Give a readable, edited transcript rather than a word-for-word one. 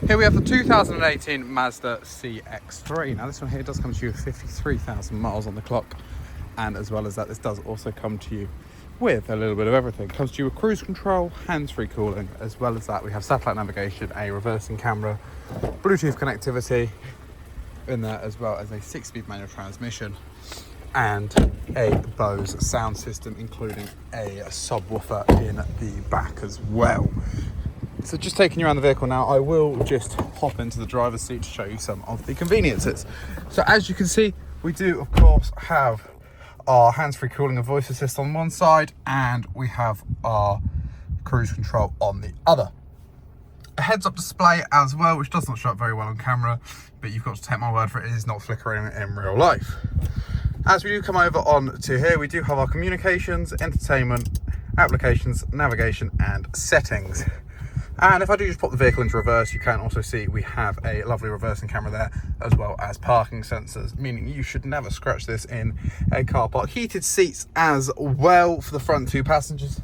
Here we have the 2018 Mazda CX-3. Now this one here does come to you with 53,000 miles on the clock, and as well as that, this does also come to you with a little bit of everything. It comes to you with cruise control, hands-free cooling. As well as that, we have satellite navigation, a reversing camera, Bluetooth connectivity in there, as well as a 6-speed manual transmission and a Bose sound system, including a subwoofer in the back as well. So just taking you around the vehicle now, I will just hop into the driver's seat to show you some of the conveniences. So as you can see, we do of course have our hands-free cooling and voice assist on one side, and we have our cruise control on the other. A heads-up display as well, which does not show up very well on camera, but you've got to take my word for it, it is not flickering in real life. As we do come over on to here, we do have our communications, entertainment, applications, navigation and settings. And if I do just pop the vehicle into reverse, you can also see we have a lovely reversing camera there, as well as parking sensors, meaning you should never scratch this in a car park. Heated seats as well for the front two passengers.